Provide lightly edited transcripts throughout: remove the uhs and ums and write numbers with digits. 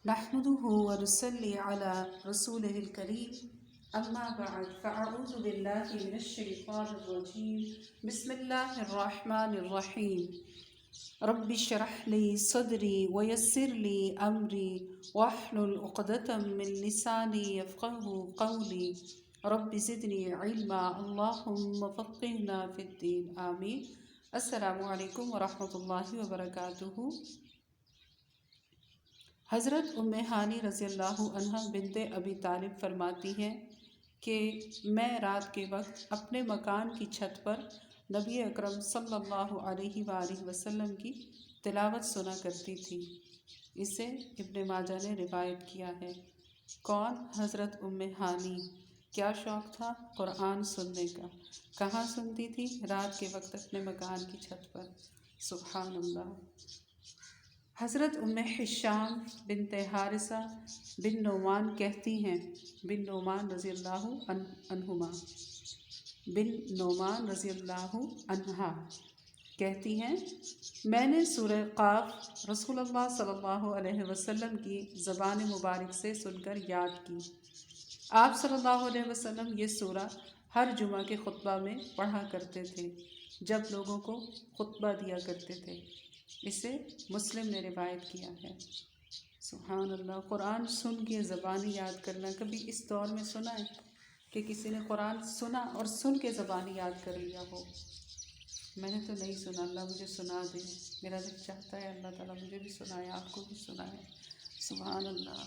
نحمده ونصلي على رسوله الكريم أما بعد فأعوذ بالله من الشيطان الرجيم بسم الله الرحمن الرحيم رب اشرح لي صدري ويسر لي أمري واحلل عقدة من لساني يفقهوا قولي رب زدني علما اللهم فقهنا في الدين آمين. السلام علیکم ورحمۃ اللہ وبرکاتہ. حضرت ام ہانی رضی اللہ عنہ بنت ابی طالب فرماتی ہیں کہ میں رات کے وقت اپنے مکان کی چھت پر نبی اکرم صلی اللہ علیہ وآلہ وسلم کی تلاوت سنا کرتی تھی. اسے ابن ماجہ نے روایت کیا ہے. کون؟ حضرت ام ہانی. کیا شوق تھا قرآن سننے کا. کہاں سنتی تھی؟ رات کے وقت اپنے مکان کی چھت پر. سبحان اللہ. حضرت ام حشام بنت حارثہ بن نعمان کہتی ہیں، بن نعمان رضی اللہ عنہما، بن نعمان رضی اللہ عنہا کہتی ہیں، میں نے سورہ قاف رسول اللہ صلی اللہ علیہ وسلم کی زبان مبارک سے سن کر یاد کی. آپ صلی اللہ علیہ وسلم یہ سورہ ہر جمعہ کے خطبہ میں پڑھا کرتے تھے جب لوگوں کو خطبہ دیا کرتے تھے. اسے مسلم نے روایت کیا ہے. سبحان اللہ. قرآن سن کے زبانی یاد کرنا. کبھی اس دور میں سنا ہے کہ کسی نے قرآن سنا اور سن کے زبانی یاد کر لیا ہو؟ میں نے تو نہیں سنا. اللہ مجھے سنا دے. میرا دل چاہتا ہے اللہ تعالیٰ مجھے بھی سنائے، آپ کو بھی سنائے. سبحان اللہ.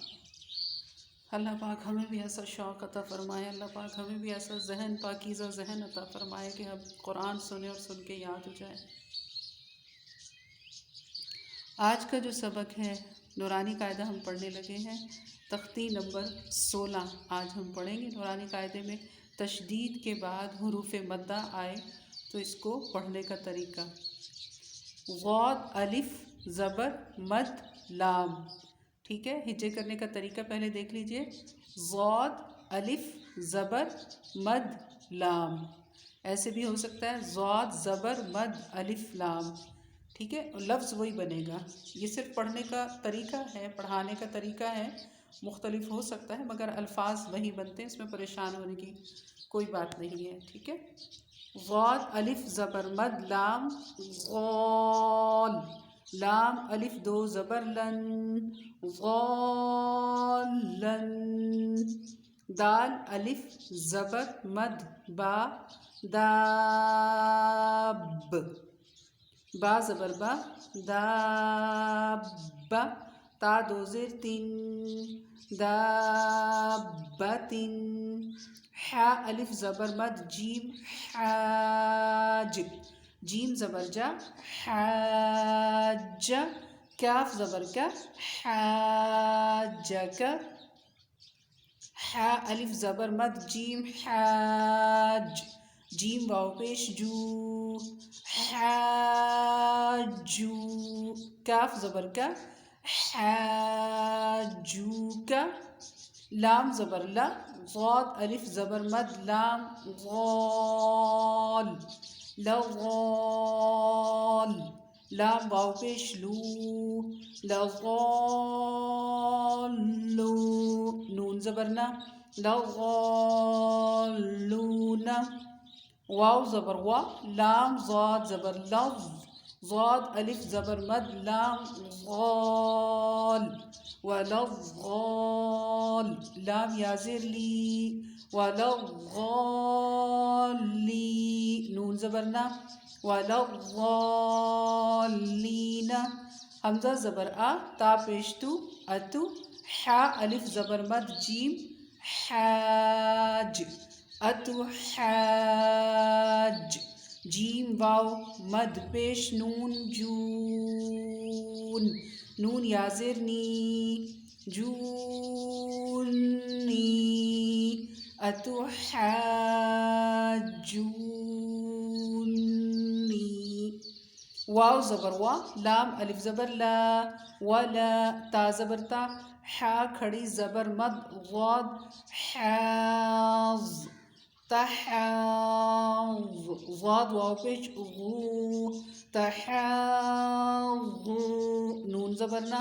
اللہ پاک ہمیں بھی ایسا شوق عطا فرمائے. اللہ پاک ہمیں بھی ایسا ذہن، پاکیزہ ذہن عطا فرمائے کہ ہم قرآن سنیں اور سن کے یاد ہو جائے. آج کا جو سبق ہے نورانی قاعدہ ہم پڑھنے لگے ہیں. تختی نمبر 16 آج ہم پڑھیں گے. نورانی قاعدے میں تشدید کے بعد حروف مدہ آئے تو اس کو پڑھنے کا طریقہ. غاد الف زبر مد لام. ٹھیک ہے، ہجے کرنے کا طریقہ پہلے دیکھ لیجئے. غاد الف زبر مد لام. ایسے بھی ہو سکتا ہے غاد زبر مد الف لام. ٹھیک ہے، لفظ وہی بنے گا. یہ صرف پڑھنے کا طریقہ ہے، پڑھانے کا طریقہ ہے. مختلف ہو سکتا ہے مگر الفاظ وہی بنتے ہیں. اس میں پریشان ہونے کی کوئی بات نہیں ہے. ٹھیک ہے. غاد الف زبر مد لام غال. لام الف دو زبر لن غالن. دال الف زبر مد با داب. با زبر با دابا. تا دو زیر تین دابتن. حا الف زبر مد جیم حاج. جیم زبر جا حاج. کاف زبر کا حاجک. حا الف زبر مد جیم حاج. جیم واو پیش جو حاجو. کاف زبر کا حاجوک. لام زبر لا. غاد الف زبر مد لام غال لغال. لام واو پیش لو لغالو. نون زبر نا لغالون. واو زبر وا. لام ضاد زبر لظ. ضاد الف زبر مد لام غال ولغال. لام یا زیر لی ولغالی. نون زبر نا ولغالین. حمزہ زبر آ. تا پیش تو اتو. حا الف زبر مد جیم حاج اتو حاج. جیم واو مد پیش نون جون. نون یا زیر نی جونی. اتو حاجونی. واو زبر وا. لام الف زبر لا ولا. تا زبر تا. حا کھڑی زبر مد غاد حاض تحاض. غاد واو پیش غو تحاضو. نون زبر نا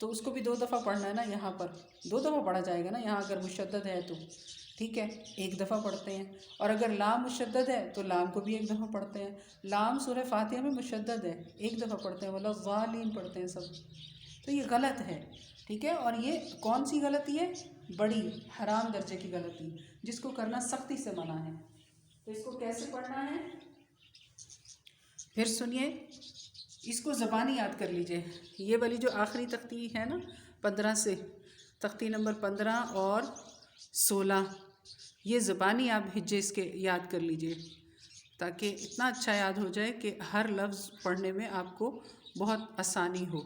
تو اس کو بھی 2 دفعہ پڑھنا ہے نا، یہاں پر 2 دفعہ پڑھا جائے گا نا یہاں اگر مشدد ہے تو، ٹھیک ہے، 1 دفعہ پڑھتے ہیں. اور اگر لام مشدد ہے تو لام کو بھی 1 دفعہ پڑھتے ہیں. لام سورہ فاتحہ میں مشدد ہے، 1 دفعہ پڑھتے ہیں، ولا ضالین پڑھتے ہیں سب. تو یہ غلط ہے، ٹھیک ہے. اور یہ کون سی غلطی ہے؟ بڑی حرام درجے کی غلطی، جس کو کرنا سختی سے منع ہے. تو اس کو کیسے پڑھنا ہے پھر سنیے، اس کو زبانی یاد کر لیجئے. یہ والی جو آخری تختی ہے نا 15 سے، تختی نمبر 15 اور 16، یہ زبانی آپ ہجے اس کے یاد کر لیجئے، تاکہ اتنا اچھا یاد ہو جائے کہ ہر لفظ پڑھنے میں آپ کو بہت آسانی ہو.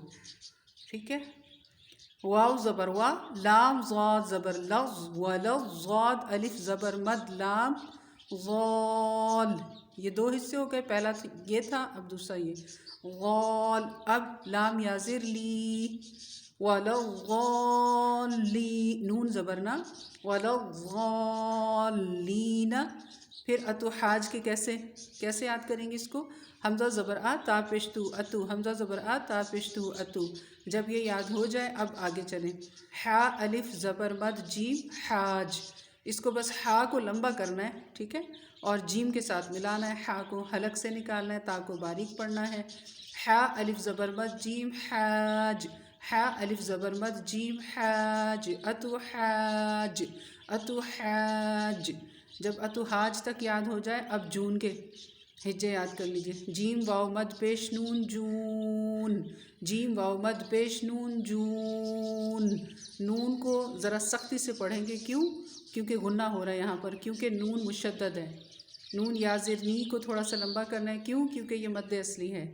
ٹھیک ہے. واو زبر وا، لام ضاد زبر لغ، ولغ ضاد الف زبر مد لام غال. یہ 2 حصے ہو گئے، پہلا یہ تھا، اب دوسرا یہ غال. اب لام یا زر لی، ولغ غالی، نون زبرنا، ولغ غالین. پھر اتو حاج کے کیسے یاد کریں گے اس کو؟ حمزہ زبر آ تا پیش تو اتو، حمزہ زبر آ تا پیش تو اتو. جب یہ یاد ہو جائے اب آگے چلیں. حا الف زبر مد جیم حاج، اس کو بس حا کو لمبا کرنا ہے، ٹھیک ہے، اور جیم کے ساتھ ملانا ہے. حا کو حلق سے نکالنا ہے، تا کو باریک پڑھنا ہے. حا الف زبر مد جیم حاج، حا الف زبر مد جیم حاج، اتو حاج، اتو حاج. جب اتو حاج تک یاد ہو جائے اب جون کے ہجے یاد کر لیجئے. جیم واو مد پیش نون جون، جیم واو مد پیش نون جون. نون کو ذرا سختی سے پڑھیں گے، کیوں؟ کیونکہ غنہ ہو رہا ہے یہاں پر، کیونکہ نون مشدد ہے. نون یا زر نی کو تھوڑا سا لمبا کرنا ہے، کیوں؟ کیونکہ یہ مد اصلی ہے.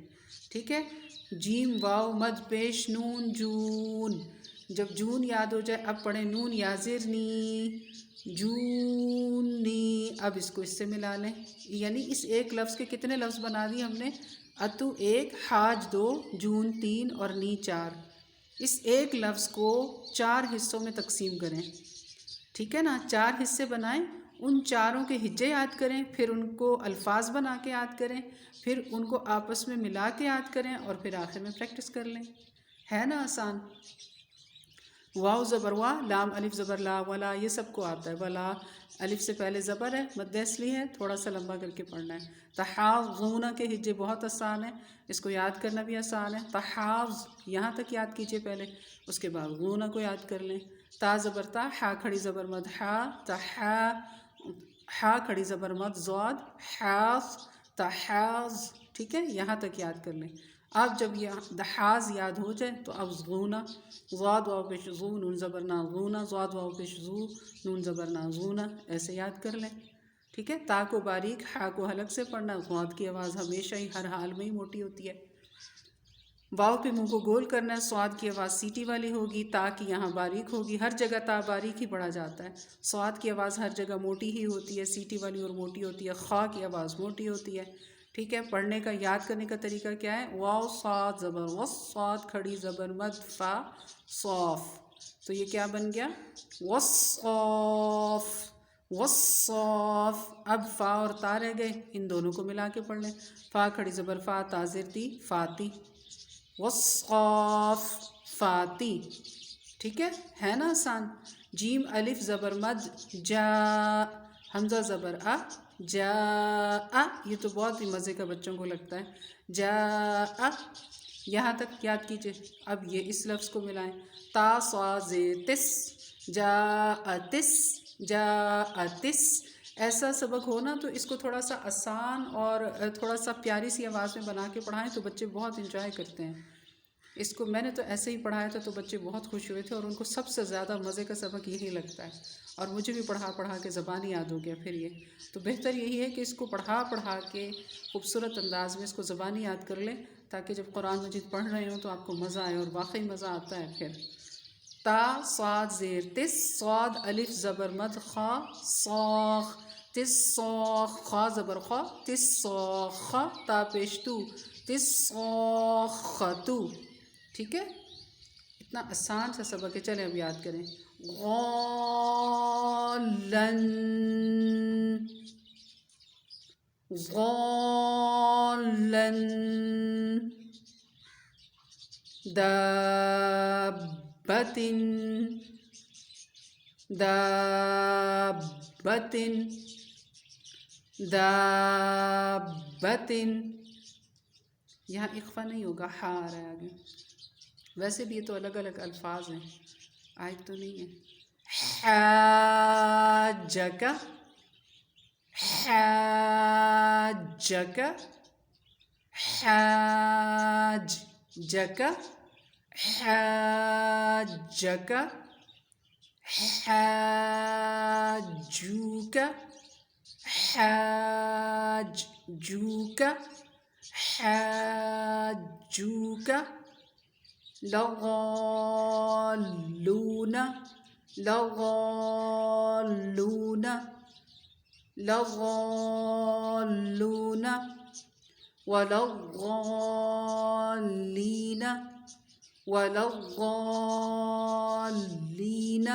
ٹھیک ہے. جیم واو مد پیش نون جون. جب جون یاد ہو جائے اب پڑھیں نون یا زر نی، جونی. اب اس کو اس سے ملا لیں، یعنی اس ایک لفظ کے کتنے لفظ بنا دیے ہم نے؟ اتو 1، حاج 2، جون 3 اور نی 4. اس ایک لفظ کو 4 حصوں میں تقسیم کریں، ٹھیک ہے نا. 4 حصے بنائیں، ان چاروں کے ہجے یاد کریں، پھر ان کو الفاظ بنا کے یاد کریں، پھر ان کو آپس میں ملا کے یاد کریں، اور پھر آخر میں پریکٹس کر لیں. ہے نا آسان؟ واو زبر وا، لام الف زبر لا، ولا، یہ سب کو آتا ہے. ولا الف سے پہلے زبر ہے، مد اصلی ہے، تھوڑا سا لمبا کر کے پڑھنا ہے. تحاضون کے ہجے بہت آسان ہے، اس کو یاد کرنا بھی آسان ہے. تحاض یہاں تک یاد کیجئے پہلے، اس کے بعد غونہ کو یاد کر لیں. تا زبر تا، حا کھڑی زبر مد حا، تحا، حا کھڑی زبر مد زاد، حاض، تحاض. ٹھیک ہے، یہاں تک یاد کر لیں. اب جب یہ دحاظ یاد ہو جائے تو اب غونہ، ضاد واو پیش زو، نون زبر نا غونہ، ضاد واو پیش زو، نون زبر نا غونہ، ایسے یاد کر لیں. ٹھیک ہے. تا کو باریک، حا کو حلق سے پڑھنا. غاد کی آواز ہمیشہ ہی ہر حال میں ہی موٹی ہوتی ہے. واو پہ منہ کو گول کرنا ہے. صاد کی آواز سیٹی والی ہوگی، تا کی یہاں باریک ہوگی. ہر جگہ تا باریک ہی پڑھا جاتا ہے. صاد کی آواز ہر جگہ موٹی ہی ہوتی ہے، سیٹی والی اور موٹی ہوتی ہے. خا کی آواز موٹی ہوتی ہے. ٹھیک ہے. پڑھنے کا یاد کرنے کا طریقہ کیا ہے؟ واو صاد زبر وس، صاد کھڑی زبر مد فا صاف. تو یہ کیا بن گیا؟ وصاف، وصاف. اب فا اور تا رہ گئے، ان دونوں کو ملا کے پڑھ لیں. فا کھڑی زبر فا، تا زیر تی، فاتی. وصاف فاتی. ٹھیک ہے نا آسان؟ جیم الف زبر مد جا، حمزہ زبر آ، جا آ. یہ تو بہت ہی مزے کا بچوں کو لگتا ہے. جا آ، یہاں تک یاد کیجئے. اب یہ اس لفظ کو ملائیں. تا صا زے تس، جا اتس، جا اتس. ایسا سبق ہو نا تو اس کو تھوڑا سا آسان اور تھوڑا سا پیاری سی آواز میں بنا کے پڑھائیں تو بچے بہت انجوائے کرتے ہیں. اس کو میں نے تو ایسے ہی پڑھایا تھا تو بچے بہت خوش ہوئے تھے، اور ان کو سب سے زیادہ مزے کا سبق یہی لگتا ہے. اور مجھے بھی پڑھا کے زبان یاد ہو گیا پھر یہ. تو بہتر یہی ہے کہ اس کو پڑھا کے خوبصورت انداز میں اس کو زبانی یاد کر لیں، تاکہ جب قرآن مجید پڑھ رہے ہوں تو آپ کو مزہ آئے، اور واقعی مزہ آتا ہے. پھر تا صاد زیر تس، صاد الف زبر مد خا صاخ، تس صاخ، خا زبر خا، تس صاخ، تا پیش تو، تس صاختو. ٹھیک ہے. اتنا آسان سا سبق ہے. چلیں اب یاد کریں. غالن، غالن. دابة دابة دابة. یہاں اخفا نہیں ہوگا، ہا آ رہا ہے آگے. ویسے بھی یہ تو الگ الگ الفاظ ہیں، آیت تو نہیں ہے. حاجک حاجک حاجک حاجک حاجوک حاجوک حاجوک. لضالون لضالون لضالون. ولضالين ولضالين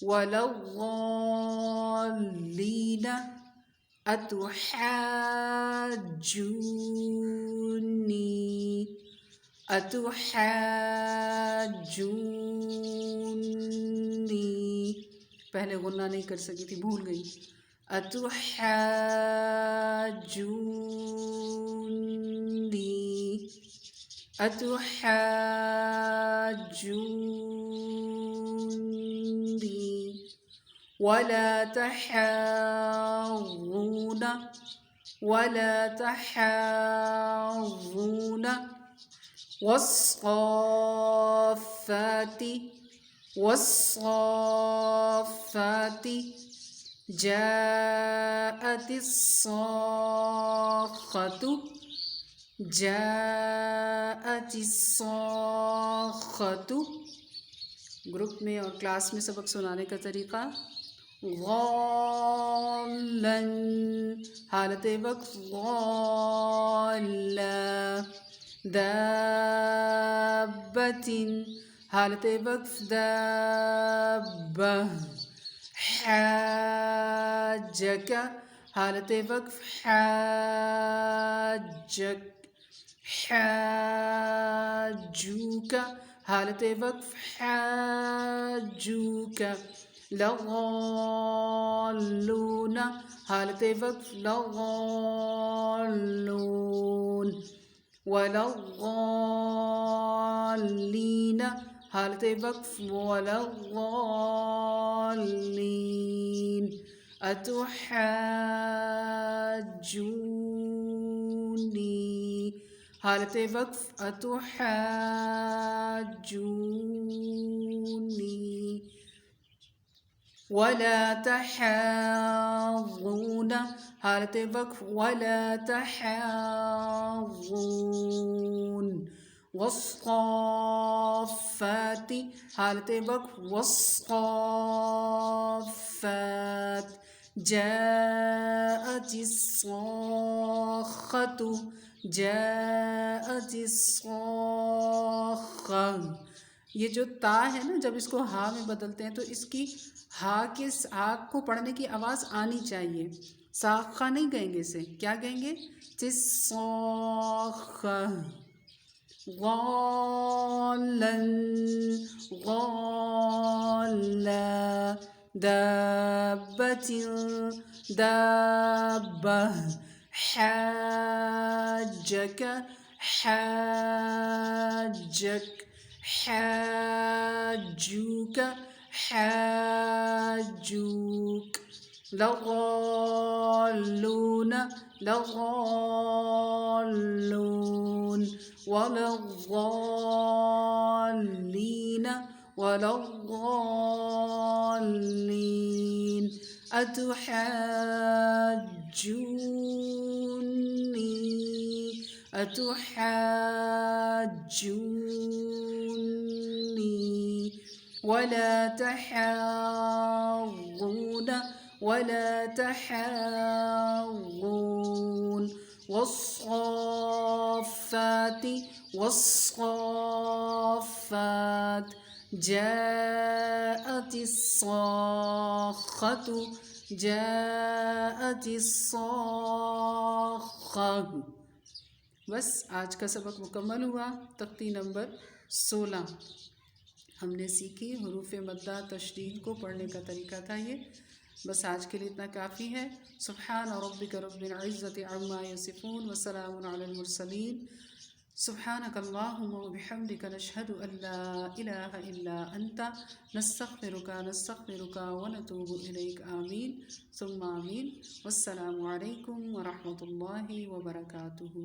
ولضالين. أتحاجوني أتحاجوني. پہلے غنہ نہیں کر سکی تھی، بھول گئی. أتحاجوني أتحاجوني. ولا تحاضون ولا تحاضون. والصافات والصافات. جاءت الصاخة جاءت الصاخة. گروپ میں اور کلاس میں سبق سنانے کا طریقہ: ضالا حالت وقف ضالا. دابة حالت وقف دابة. حاجك حالت وقف حاجك. حاجوك حالت وقف حاجوك. لضالون حالت وقف لضالون. ولضالين حالت وقف ولضالين. أتحاجوني حالت وقف أتحاجوني. ولا تحاضون حالت وقف ولا تحاضون. والصافات حالت وقف والصافات. جاءت الصاخة جاءت الصاخة. یہ جو تا ہے نا، جب اس کو ہا میں بدلتے ہیں تو اس کی ہا کو پڑھنے کی آواز آنی چاہیے. ساخہ نہیں کہیں گے، اسے کیا کہیں گے؟ صاخہ. غالا غالا. دابة دابة. حاجك حاجك حاجوك حاجوك. لضالون لضالون. ولضالين ولضالين. أتحاجوني أتحاجوني. ولا تحاضون ولا تحاضون. والصافات والصافات. جاءت الصاخة جاءت الصاخة. بس آج کا سبق مکمل ہوا. تختی نمبر 16 ہم نے سیکھی۔ حروف مدہ تشدید کو پڑھنے کا طریقہ تھا یہ۔ بس آج کے لیے اتنا کافی ہے۔ سبحان ربک رب العزت عما یصفون وسلام علی المرسلین۔ سبحانک اللہم وبحمدک نشہد ان لا الہ الا انت نستغفرک ونتوب الیک آمین ثم آمین۔ والسلام علیکم ورحمۃ اللہ وبرکاتہ۔